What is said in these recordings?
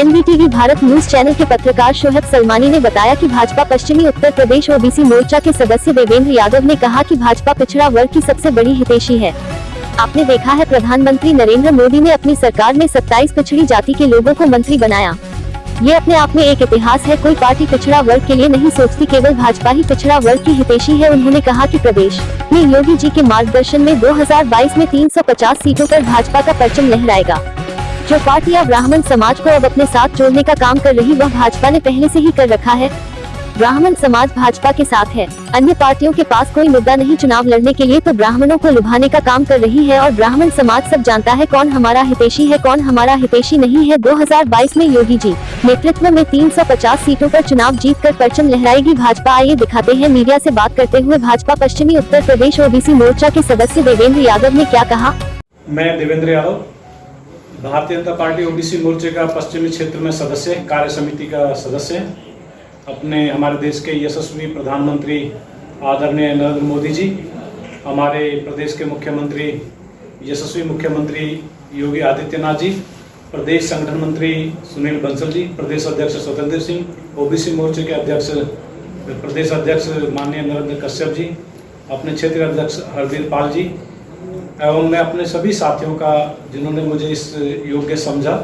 NDTV Bharat news channel के पत्रकार शोहब सलमानी ने बताया कि भाजपा पश्चिमी उत्तर प्रदेश ओबीसी मोर्चा के सदस्य देवेंद्र यादव ने कहा कि भाजपा पिछड़ा वर्ग की सबसे बड़ी हितैषी है। आपने देखा है प्रधानमंत्री नरेंद्र मोदी ने अपनी सरकार में 27 पिछड़ी जाति के लोगों को मंत्री बनाया। ये अपने आप में एक इतिहास है। कोई पार्टी पिछड़ा वर्ग के लिए नहीं सोचती, केवल भाजपा ही पिछड़ा वर्ग की हितैषी है। उन्होंने कहा कि प्रदेश में योगी जी के मार्गदर्शन में 2022 में 350 सीटों पर भाजपा का परचम लहराएगा। जो पार्टियां ब्राह्मण समाज को अब अपने साथ जोड़ने का काम कर रही, वह भाजपा ने पहले से ही कर रखा है। ब्राह्मण समाज भाजपा के साथ है। अन्य पार्टियों के पास कोई मुद्दा नहीं चुनाव लड़ने के लिए, तो ब्राह्मणों को लुभाने का काम कर रही है। और ब्राह्मण समाज सब जानता है कौन हमारा हितैषी है, कौन हमारा हितैषी नहीं है। 2022 में योगी जी नेतृत्व में 350 सीटों पर चुनाव जीतकर परचम लहराएगी भाजपा। आइए दिखाते हैं मीडिया से बात करते हुए भाजपा पश्चिमी उत्तर प्रदेश ओबीसी मोर्चा के सदस्य देवेंद्र यादव ने क्या कहा। मैं देवेंद्र यादव, भारतीय जनता पार्टी ओबीसी मोर्चे का पश्चिमी क्षेत्र में सदस्य, कार्य समिति का सदस्य, अपने हमारे देश के यशस्वी प्रधानमंत्री आदरणीय नरेंद्र मोदी जी, हमारे प्रदेश के मुख्यमंत्री यशस्वी मुख्यमंत्री योगी आदित्यनाथ जी, प्रदेश संगठन मंत्री सुनील बंसल जी, प्रदेश अध्यक्ष स्वतंत्र सिंह, ओबीसी मोर्चे के प्रदेश अध्यक्ष माननीय नरेंद्र कश्यप जी, अपने क्षेत्रीय अध्यक्ष हरदीप पाल जी, एवं मैं अपने सभी साथियों का जिन्होंने मुझे इस योग्य समझा,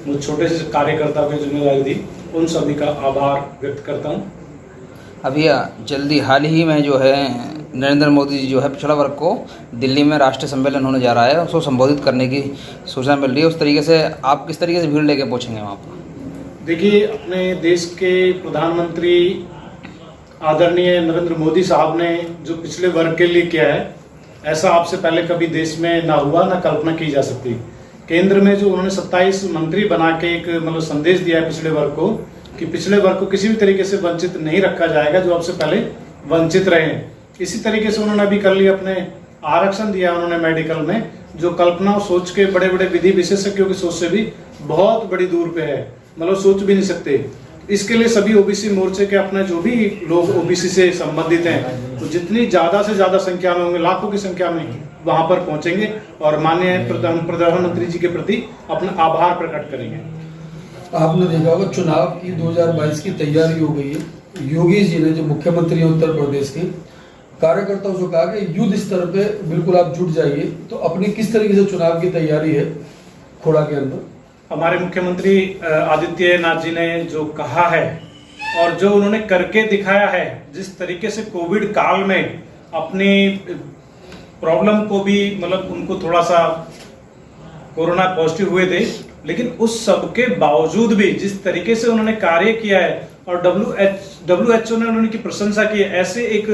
मुझे छोटे से कार्यकर्ता को जिम्मेदारी दी, उन सभी का आभार व्यक्त करता हूं। अभी जल्दी हाल ही में जो है नरेंद्र मोदी जी जो है पिछड़ा वर्ग को दिल्ली में राष्ट्रीय सम्मेलन होने जा रहा है, उसको संबोधित करने की सूचना मिल रही है। उस तरीके से आप किस तरीके से भीड़ लेके पहुंचेंगे वहाँ पर? देखिए, अपने देश के प्रधानमंत्री आदरणीय नरेंद्र मोदी साहब ने जो पिछले वर्ग के लिए किया है, ऐसा आपसे पहले कभी देश में ना हुआ, ना कल्पना की जा सकती। केंद्र में जो उन्होंने 27 मंत्री बना के एक संदेश दिया है पिछले वर्ग को, कि पिछले वर्ग को किसी भी तरीके से वंचित नहीं रखा जाएगा जो आपसे पहले वंचित रहे हैं। इसी तरीके से उन्होंने अभी कर लिया, अपने आरक्षण दिया उन्होंने मेडिकल में, जो कल्पना और सोच के बड़े बड़े विधि विशेषज्ञों की सोच से भी बहुत बड़ी दूर पे है, सोच भी नहीं सकते। इसके लिए सभी ओबीसी मोर्चे के अपने जो भी लोग ओबीसी से संबंधित हैं, तो जितनी ज्यादा से ज्यादा संख्या में होंगे, लाखों की संख्या में वहां पर पहुंचेंगे और माननीय प्रधानमंत्री जी के प्रति अपना आभार प्रकट करेंगे। आपने देखा होगा चुनाव की 2022 की तैयारी हो गई है। योगी जी ने जो मुख्यमंत्री हैं उत्तर प्रदेश के, कार्यकर्ताओं से कहा कि युद्ध स्तर पे बिल्कुल आप जुट जाइए। तो अपनी किस तरीके से चुनाव की तैयारी है खोड़ा के अंदर? हमारे मुख्यमंत्री आदित्यनाथ जी ने जो कहा है और जो उन्होंने करके दिखाया है, जिस तरीके से कोविड काल में अपनी प्रॉब्लम को भी उनको थोड़ा सा कोरोना पॉजिटिव हुए थे, लेकिन उस सब के बावजूद भी जिस तरीके से उन्होंने कार्य किया है और WHO ने उन्होंने की प्रशंसा की है। ऐसे एक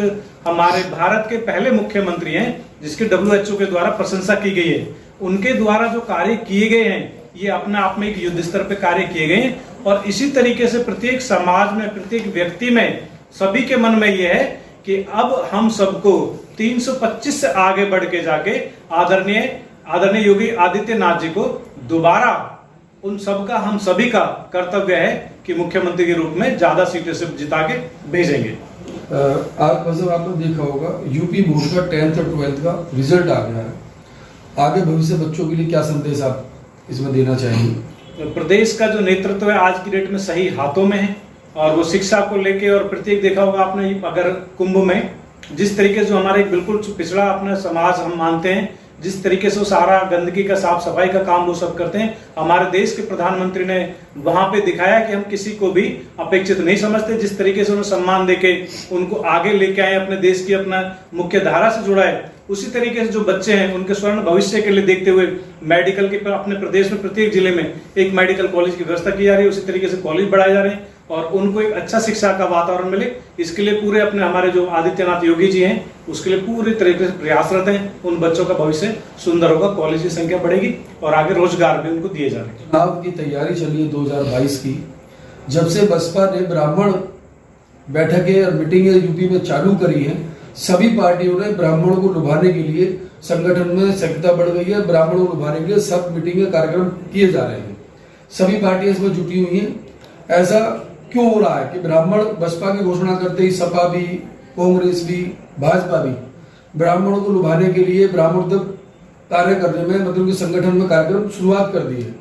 हमारे भारत के पहले मुख्यमंत्री हैं जिसके WHO के द्वारा प्रशंसा की गई है। उनके द्वारा जो कार्य किए गए हैं, ये अपने आप में एक युद्ध स्तर पे कार्य किए गए हैं। और इसी तरीके से प्रत्येक समाज में, प्रत्येक व्यक्ति में, सभी के मन में ये है कि अब हम सबको 325 से आगे बढ़ के जाके आदरणीय योगी आदित्यनाथ जी को दोबारा उन सबका, हम सभी का कर्तव्य है कि मुख्यमंत्री के रूप में ज्यादा सीटें से जिता के भेजेंगे। आपने देखा होगा यूपी बोर्ड का 10th और 12th का रिजल्ट आ गया है। आगे भविष्य बच्चों के लिए क्या संदेश आप इसमें देना चाहेंगे? प्रदेश का जो नेतृत्व है आज की डेट में सही हाथों में है, और वो शिक्षा को लेके, और प्रत्येक देखा होगा आपने, अगर कुंभ में जिस तरीके से हमारे बिल्कुल पिछड़ा अपना समाज हम मानते हैं, जिस तरीके से वो सारा गंदगी का साफ सफाई का काम वो सब करते हैं, हमारे देश के प्रधानमंत्री ने वहां पे दिखाया कि हम किसी को भी अपेक्षित नहीं समझते। जिस तरीके से उन्हें सम्मान देके उनको आगे लेके आए, अपने देश की अपना मुख्य धारा से जुड़ा है, उसी तरीके से जो बच्चे हैं उनके स्वर्ण भविष्य के लिए देखते हुए मेडिकल के अपने प्रदेश में प्रत्येक जिले में एक मेडिकल कॉलेज की व्यवस्था की जा रही है। उसी तरीके से कॉलेज बढ़ाए जा रहे हैं और उनको एक अच्छा शिक्षा का वातावरण मिले, इसके लिए पूरे अपने हमारे जो आदित्यनाथ योगी जी हैं उसके लिए पूरी तरीके से प्रयासरत हैं। उन बच्चों का भविष्य सुंदर होगा, कॉलेज की संख्या बढ़ेगी और आगे रोजगार भी उनको दिए जा रहे हैं। चुनाव की तैयारी चली है 2022 की, जब से बसपा ने ब्राह्मण बैठकें और मीटिंगें यूपी में चालू करी है, सभी पार्टियों ने ब्राह्मणों को लुभाने के लिए संगठन में सक्रियता बढ़ गई है। ब्राह्मणों को लुभाने के लिए सब मीटिंगें कार्यक्रम किए जा रहे हैं, सभी पार्टियां इसमें जुटी हुई हैं। ऐसा क्यों हो रहा है कि ब्राह्मण बसपा की घोषणा करते ही सपा भी, कांग्रेस भी, भाजपा भी ब्राह्मणों को लुभाने के लिए ब्राह्मण तक कार्य करने में, संगठन में कार्यक्रम शुरुआत कर दी है?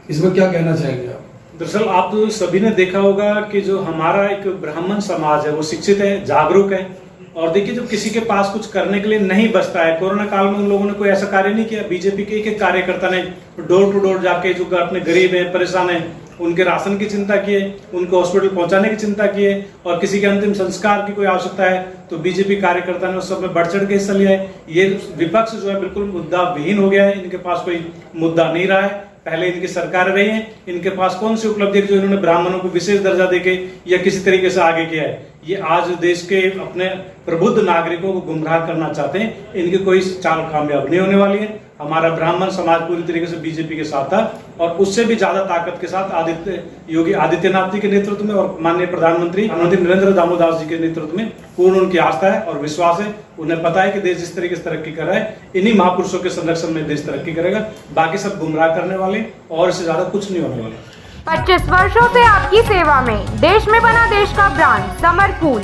इसमें क्या कहना चाहेंगे आप? दरअसल आप सभी ने देखा होगा कि जो हमारा एक ब्राह्मण समाज है वो शिक्षित है, जागरूक है। और देखिए जब किसी के पास कुछ करने के लिए नहीं बचता है, कोरोना काल में उन लोगों ने कोई ऐसा कार्य नहीं किया। बीजेपी के एक कार्यकर्ता ने डोर टू डोर जाके जो अपने गरीब हैं, परेशान हैं, उनके राशन की चिंता किए, उनको हॉस्पिटल पहुंचाने की चिंता किए, और किसी के अंतिम संस्कार की कोई आवश्यकता है तो बीजेपी कार्यकर्ता ने उस सब में बढ़ चढ़ के हिस्सा लिया है। ये विपक्ष जो है बिल्कुल मुद्दा विहीन हो गया है, इनके पास कोई मुद्दा नहीं रहा है। पहले इनकी सरकार रही है, इनके पास कौन सी उपलब्धि जो इन्होंने ब्राह्मणों को विशेष दर्जा देके या किसी तरीके से आगे किया है। ये आज देश के अपने प्रबुद्ध नागरिकों को गुमराह करना चाहते हैं, इनकी कोई चाल कामयाब नहीं होने वाली है। हमारा ब्राह्मण समाज पूरी तरीके से बीजेपी के साथ था, और उससे भी ज्यादा ताकत के साथ योगी आदित्यनाथ जी के नेतृत्व में और माननीय प्रधानमंत्री नरेंद्र दामोदर जी के नेतृत्व में पूर्ण उनकी आस्था है और विश्वास है। उन्हें पता है कि देश जिस तरीके से तरक्की कर रहा है, इन्हीं महापुरुषों के संरक्षण में देश तरक्की करेगा। बाकी सब गुमराह करने वाले और इससे ज्यादा कुछ नहीं होने वाला। 25 वर्षों से आपकी सेवा में देश में बना देश का ब्रांड समर फूल।